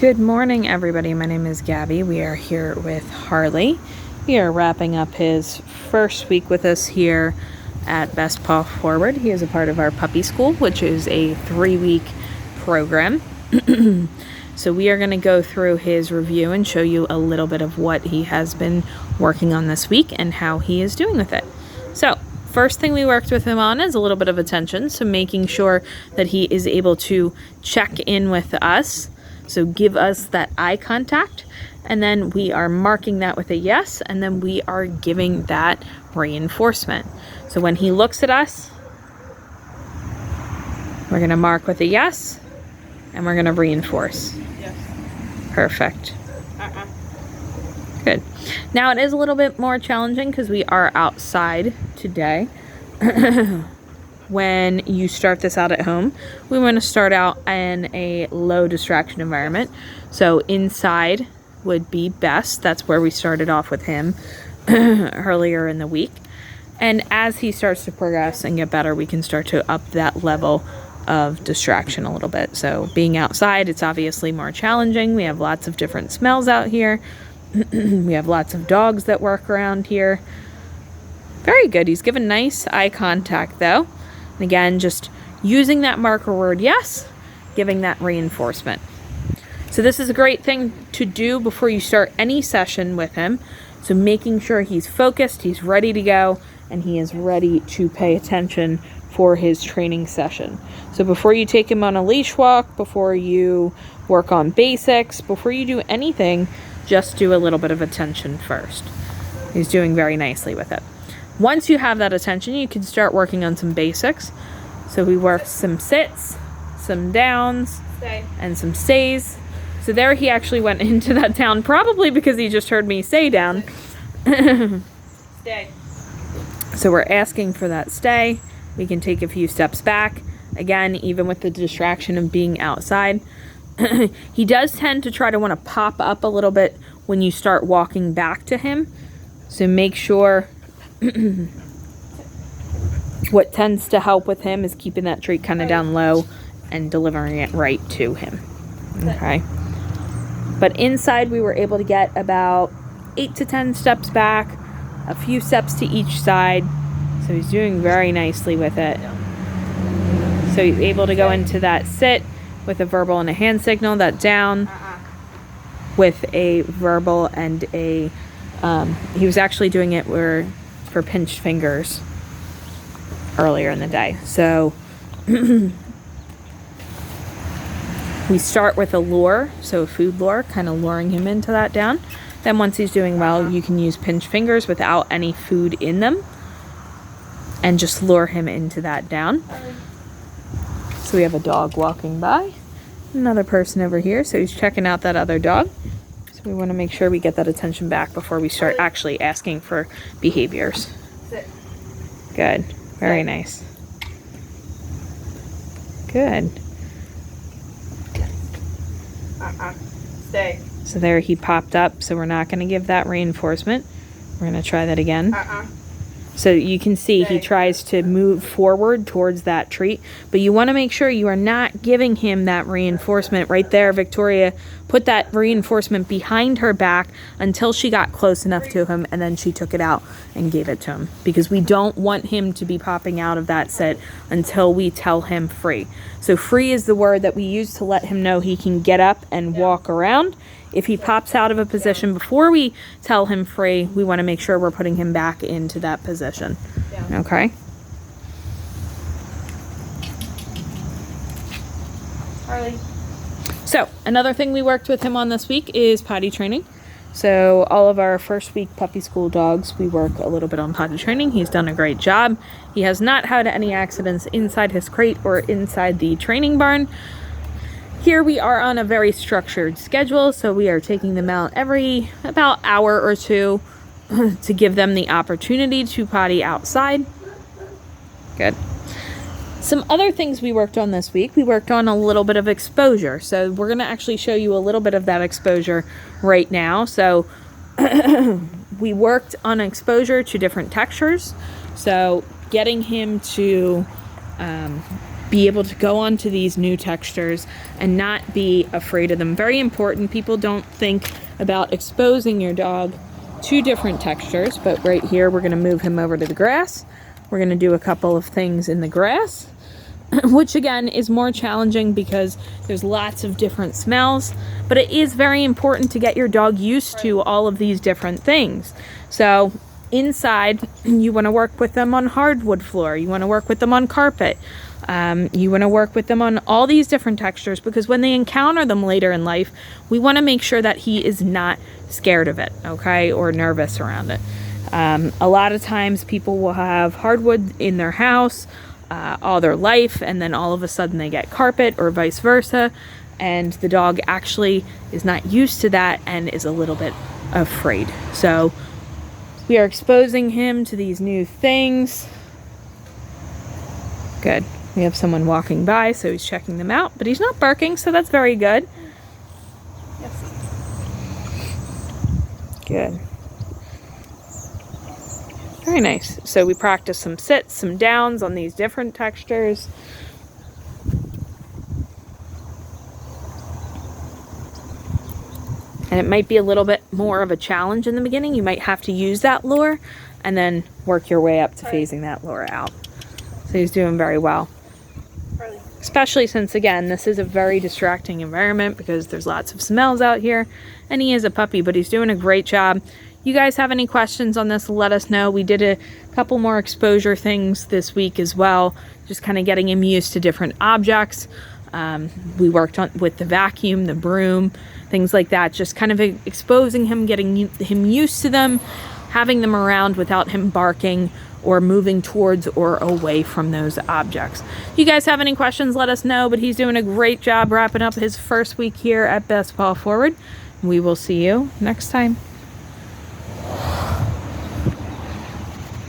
Good morning, everybody. My name is Gabby. We are here with Harley. We are wrapping up his first week with us here at Best Paw Forward. He is a part of our puppy school, which is a 3-week program. So we are going to go through his review and show you a little bit of what he has been working on this week and how he is doing with it. So first thing we worked with him on is a little bit of attention. So making sure that he is able to check in with us. So give us that eye contact, and then we are marking that with a yes, and then we are giving that reinforcement. So when he looks at us, we're going to mark with a yes, and we're going to reinforce. Yes. Perfect. Good. Now it is a little bit more challenging because we are outside today. When you start this out at home, we want to start out in a low distraction environment. So inside would be best. That's where we started off with him earlier in the week. And as he starts to progress and get better, we can start to up that level of distraction a little bit. So being outside, it's obviously more challenging. We have lots of different smells out here. We have lots of dogs that work around here. Very good. He's given nice eye contact though. And again, just using that marker word yes, giving that reinforcement. So this is a great thing to do before you start any session with him. So making sure he's focused, he's ready to go, and he is ready to pay attention for his training session. So before you take him on a leash walk, before you work on basics, before you do anything, just do a little bit of attention first. He's doing very nicely with it. Once you have that attention, you can start working on some basics. So we worked some sits, some downs, and some stays. So there he actually went into that down, probably because he just heard me say down. Stay. So we're asking for that stay. We can take a few steps back. Again, even with the distraction of being outside. He does tend to try to want to pop up a little bit when you start walking back to him. So make sure... What tends to help with him is keeping that treat kind of down low and delivering it right to him. Okay. But inside we were able to get about 8 to 10 steps back, a few steps to each side. So he's doing very nicely with it. So he's able to go into that sit with a verbal and a hand signal, that down with a verbal and a, he was actually doing it for pinched fingers earlier in the day. So we start with a lure, so a food lure, kind of luring him into that down. Then once he's doing well, you can use pinched fingers without any food in them and just lure him into that down. So we have a dog walking by, another person over here, so he's checking out that other dog. So we want to make sure we get that attention back before we start actually asking for behaviors. Sit. Good. Very nice. Good. Stay. So there he popped up, so we're not going to give that reinforcement. We're going to try that again. So you can see he tries to move forward towards that treat, but you want to make sure you are not giving him that reinforcement right there. Victoria put that reinforcement behind her back until she got close enough to him, and then she took it out and gave it to him, because we don't want him to be popping out of that sit until we tell him free. So free is the word that we use to let him know he can get up and walk around. If he pops out of a position before we tell him free, we want to make sure we're putting him back into that position. Okay? Harley. So another thing we worked with him on this week is potty training. So all of our first week puppy school dogs, we work a little bit on potty training. He's done a great job. He has not had any accidents inside his crate or inside the training barn. Here we are on a very structured schedule, so we are taking them out every about hour or two to give them the opportunity to potty outside. Good. Some other things we worked on this week, we worked on a little bit of exposure. So we're going to actually show you a little bit of that exposure right now. So we worked on exposure to different textures. So getting him to be able to go onto these new textures and not be afraid of them. Very important. People don't think about exposing your dog to different textures, but right here we're going to move him over to the grass. We're going to do a couple of things in the grass, which again is more challenging because there's lots of different smells, but it is very important to get your dog used to all of these different things. So inside, you want to work with them on hardwood floor, you want to work with them on carpet, you want to work with them on all these different textures, because when they encounter them later in life, we want to make sure that he is not scared of it, okay, or nervous around it. A lot of times people will have hardwood in their house all their life, and then all of a sudden they get carpet or vice versa, and the dog actually is not used to that and is a little bit afraid. So we are exposing him to these new things. Good. We have someone walking by, so he's checking them out, but he's not barking, so that's very good. Yes. Good. Very nice. So we practice some sits, some downs on these different textures. And it might be a little bit more of a challenge in the beginning. You might have to use that lure and then work your way up to phasing that lure out. So he's doing very well. Harley. Especially since, again, this is a very distracting environment because there's lots of smells out here. And he is a puppy, but he's doing a great job. You guys have any questions on this, let us know. We did a couple more exposure things this week as well, just kind of getting him used to different objects. We worked on with the vacuum, the broom, things like that, just kind of exposing him, getting him used to them, having them around without him barking or moving towards or away from those objects. If you guys have any questions, let us know, but he's doing a great job wrapping up his first week here at Best Paw Forward. We will see you next time.